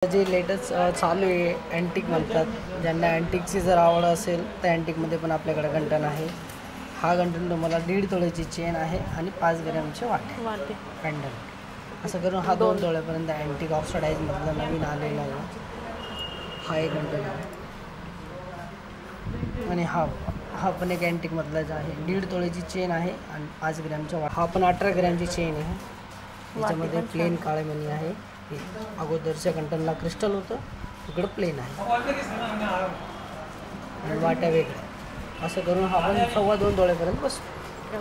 जे लेटेस्ट चालू आहे अँटिक म्हणतात. ज्यांना अँटिकची जर आवड असेल तर अँटिकमध्ये पण आपल्याकडे गंठण आहे. हा गंठण तुम्हाला 1.5 तोळ्याची चेन आहे आणि 5 ग्रॅमचे वाटे पॅन्डल. असं करून हा 2 तोळ्यापर्यंत अँटिक ऑक्सिडाईजमधला नवीन आलेला आहे. हा एक गंठण आहे आणि हा पण एक अँटिकमधलाच आहे. 1.5 तोळ्याची चेन आहे आणि 5 ग्रॅमच्या हा पण 18 ग्रॅमची चेन आहे. याच्यामध्ये प्लेन काळे मणी आहे. अगोदरच्या गंठणला क्रिस्टल होतं, इकडं प्लेन आहे आणि वाट्या वेगळ्या. असं करून हा पण 2.25 तोळ्यापर्यंत बसतो.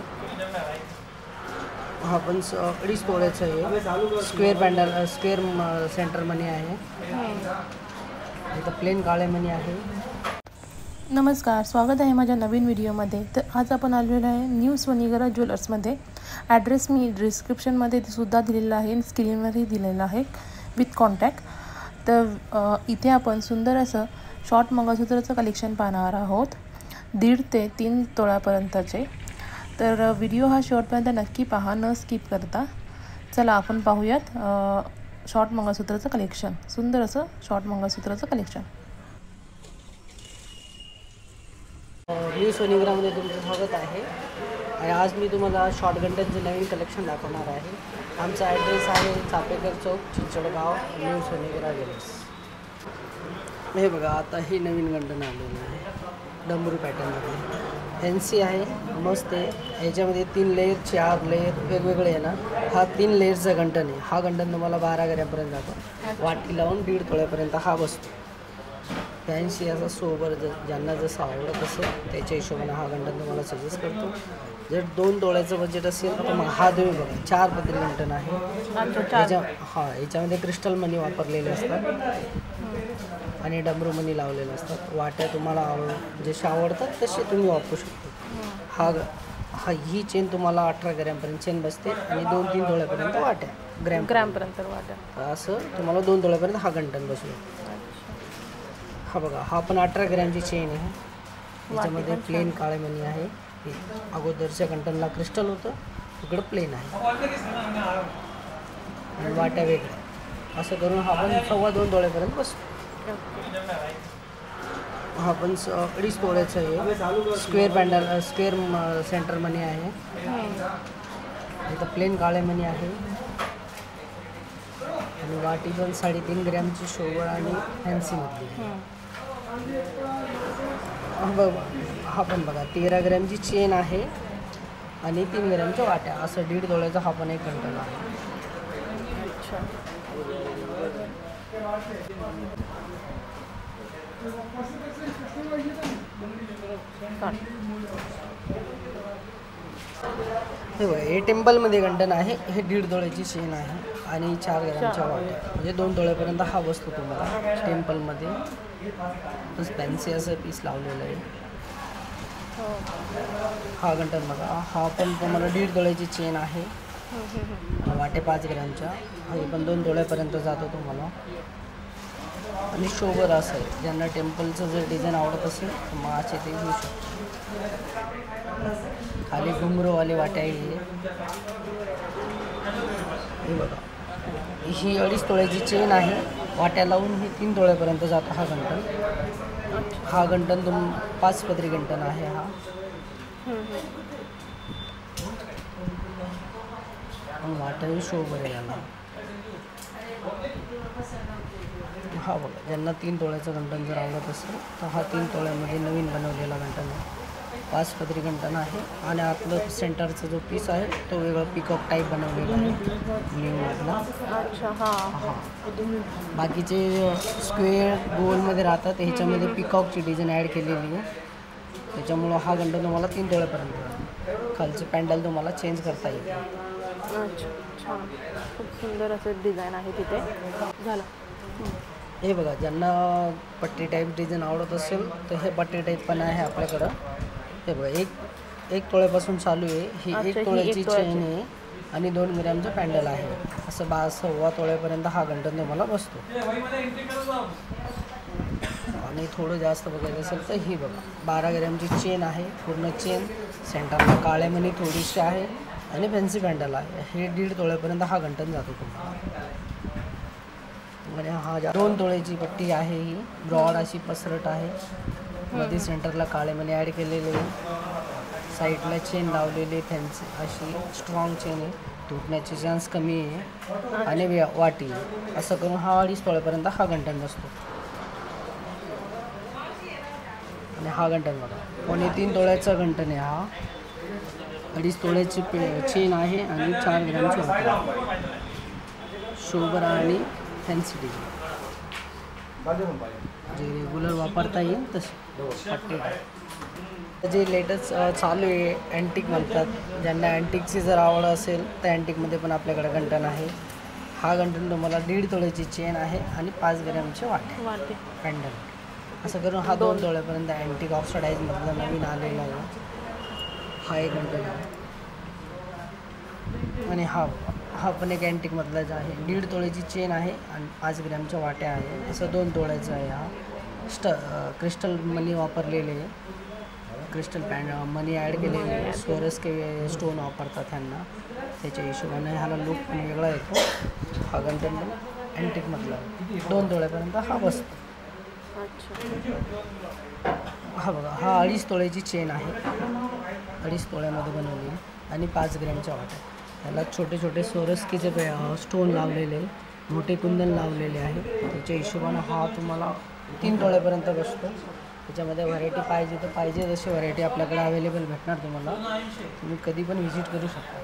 हा पण 2.5 तोळ्याचा आहे. स्क्वेअर पॅन्डल स्क्वेअर सेंटर मनी आहे. इथं प्लेन काळे मणी आहे. नमस्कार, स्वागत आहे माझ्या नवीन व्हिडिओमध्ये. तर आज आपण आलेलो आहे न्यू सोनीगरा ज्वेलर्समध्ये. ॲड्रेस मी डिस्क्रिप्शनमध्ये सुद्धा दिलेला आहे, स्क्रीनवरही दिलेला आहे विथ कॉन्टॅक्ट. तर इथे आपण सुंदर असं शॉर्ट मंगळसूत्राचं कलेक्शन पाहणार आहोत, 1.5 ते 3 तोळ्यापर्यंतचे. तर व्हिडिओ हा शेवटपर्यंत नक्की पहा, न स्किप करता. चला आपण पाहूयात शॉर्ट मंगळसूत्राचं कलेक्शन. सुंदर असं शॉर्ट मंगळसूत्राचं कलेक्शन. न्यू सोनीगरामध्ये तुमचं स्वागत आहे. आणि आज मी तुम्हाला शॉर्ट गंठणचे नवीन कलेक्शन दाखवणार आहे. आमचा ॲड्रेस आहे चापेकर चौक, चिंचवडगाव, न्यू सोनीगरा ज्वेलर्स. हे बघा, आता हे नवीन गंठण आलेलं आहे डमरू पॅटर्नमध्ये. फॅन्सी आहे, मस्त आहे. याच्यामध्ये 3 लेयर 4 लेयर वेगवेगळे आहे ना. हा 3 लेयरचा गंठण आहे. हा गंठण तुम्हाला 12 ग्रॅमपर्यंत जातो. वाटी लावून 1.5 तोळ्यापर्यंत हा बसतो. फॅन्सी असा सोबर ज्यांना जसं आवडत असेल त्याच्या हिशोबाने हा गंठण तुम्हाला सजेस्ट करतो. जर 2 तोळ्याचं बजेट असेल तर मग हा तुम्ही बघा, 4 पदरी गंठण आहे. याच्यामध्ये क्रिस्टल मनी वापरलेले असतात आणि डमरू मनी लावलेले असतात. वाट्या तुम्हाला जसे आवडतात तसे तुम्ही वापरू शकता. ही चेन तुम्हाला 18 ग्रॅमपर्यंत चेन बसते आणि 2-3 तोळ्यापर्यंत वाट्या ग्रॅमपर्यंत वाट्या. असं तुम्हाला 2 तोळ्यापर्यंत हा गंठण बसतो. हा बघा, हा पण 18 ग्रॅमची चेन आहे. याच्यामध्ये प्लेन काळे मणी आहे. अगोदरच्या गंठणला क्रिस्टल होतं, इकडं प्लेन आहे आणि वाट्या वेगळ्या. असं करून हा पण 2.25 तोळ्यापर्यंत बसतो. हा पण 2.5 तोळ्याचा आहे. स्क्वेअर पॅन्डल स्क्वेअर सेंटर मनी आहे. इथं प्लेन काळे मणी आहे आणि वाटी पण 3.5 ग्रॅमची शोभळ आणि फॅन्सीमधली आहे. हा पण बघा, 13 ग्रॅमची चेन आहे आणि 3 ग्रॅमच्या वाट्या. असं 1.5 तोळ्याचा हा पण एक गंठण आहे. हे बघा, हे टेम्पलमध्ये गंठण आहे. हे 1.5 तोळ्याची चेन आहे आणि 4 ग्रॅमच्या वाट्या. म्हणजे 2 तोळ्यापर्यंत हा बसतो तुम्हाला टेम्पलमध्ये. तसं फॅन्सी असं पीस लावलेलं आहे. हा गंठण बघा, हा पण तुम्हाला 1.5 तोळ्याची चेन आहे. वाटे 5 ग्रॅमच्या. हे पण 2 तोळ्यापर्यंत जातो तुम्हाला आणि शोभर असं आहे. ज्यांना टेम्पलचं जर डिझाईन आवडत असेल तर मग असे ते घेऊ शकतो. खाली घुंगरूवाले वाट्या आहे. हे बघा, ही 2.5 तोळ्याची चेन आहे. वाट्या लावून ही 3 तोळ्यापर्यंत जातो हा गंठण. हा गंठण 5 पदरी गंठण आहे. हा वाट्याही शोभर आहे याला. हा बघा, ज्यांना 3 तोळ्याचं गंठण जर आवडत असेल तर हा 3 तोळ्यामध्ये नवीन बनवलेला गंठण आहे. 5 पदरी गंठण आहे आणि आतलं सेंटरचा जो पीस आहे तो वेगळा पिकॉक टाईप बनवलेला आहे न्यूमधला. बाकीचे स्क्वेअर गोलमध्ये राहतात, ह्याच्यामध्ये पिकॉकची डिझाईन ॲड केलेली आहे. त्याच्यामुळं हा गंठण तुम्हाला 3 तोळ्यापर्यंत. खालचं पॅन्डल तुम्हाला चेंज करता येईल. छान, खूप सुंदर असं डिझाईन आहे तिथे. झालं. हे बघा, ज्यांना पट्टी टाईप डिझाईन आवडत असेल तर हे पट्टी टाईप पण आहे आपल्याकडं. हे बघा, 1 तोळ्यापासून चालू आहे. ही 1 तोळ्याची चेन आहे आणि 2 ग्रॅमचं पॅन्डल आहे. असं 2.25 तोळ्यापर्यंत हा गंठण तुम्हाला बसतो. आणि थोडं जास्त बघायचं असेल तर ही बघा, 12 ग्रॅमची चेन आहे. पूर्ण चेन सेंटरला काळ्या मणी थोडीशी आहे आणि फॅन्सी पॅन्डल आहे. हे 1.5 तोळ्यापर्यंत हा गंठण जातो तुम्हाला. आणि हा 2 तोळ्याची पट्टी आहे. ही ब्रॉड अशी पसरट आहे. मध्ये सेंटरला काळे मणी ॲड केलेले आहे. साईडला चेन लावलेली फॅन्सी अशी स्ट्रॉंग चेन आहे. तुटण्याचे चान्स कमी आहे. आणि वाटी असं करून हा 2.5 तोळ्यापर्यंत हा गंठण बसतो. आणि हा गंठण बघा 3.25 तोळ्याचा गंठण आहे. हा 2.5 तोळ्याची चेन आहे आणि 4 ग्रॅमची वाटी. शोभर आणि फॅन्सी डिझाईन जे रेग्युलर वापरता येईल तसे पट्टे. जे लेटेस्ट चालू आहे अँटिक म्हणतात. ज्यांना अँटिकची जर आवड असेल तर अँटिकमध्ये पण आपल्याकडे गंठण आहे. हा गंठण तुम्हाला 1.5 तोळ्याची चेन आहे आणि 5 ग्रॅमचे वाटे पॅन्डल. असं करून हा 2 तोळ्यापर्यंत अँटिक ऑक्सिडाईजमधला नवीन आलेला आहे. हा एक गंठण आहे. आणि हा पण एक अँटिकमधलाच आहे. 1.5 तोळ्याची चेन आहे आणि 5 ग्रॅमच्या वाट्या आहे. असं 2 तोळ्याचं आहे. हा क्रिस्टल मनी वापरलेले आहे. क्रिस्टल मनी ॲड केलेले आहे. सोरस के स्टोन वापरतात ह्यांना. त्याच्या हिशोबाने ह्याला लुक पण वेगळा येतो. हा गंठण अँटिकमधला 2 तोळ्यापर्यंत हा बसतो. हा बघा हा 2.5 तोळ्याची चेन आहे. 2.5 तोळ्यामध्ये बनवली आणि 5 ग्रॅमच्या वाट्या. त्याला छोटे छोटे सोरस्कीचे स्टोन लावलेले आहे. मोठे कुंदन लावलेले आहे. त्याच्या हिशोबानं हा तुम्हाला 3 तोळ्यापर्यंत बसतो. त्याच्यामध्ये व्हरायटी पाहिजे तर पाहिजे जशी व्हरायटी आपल्याकडे अवेलेबल भेटणार तुम्हाला. तुम्ही कधी पण व्हिजिट करू शकता.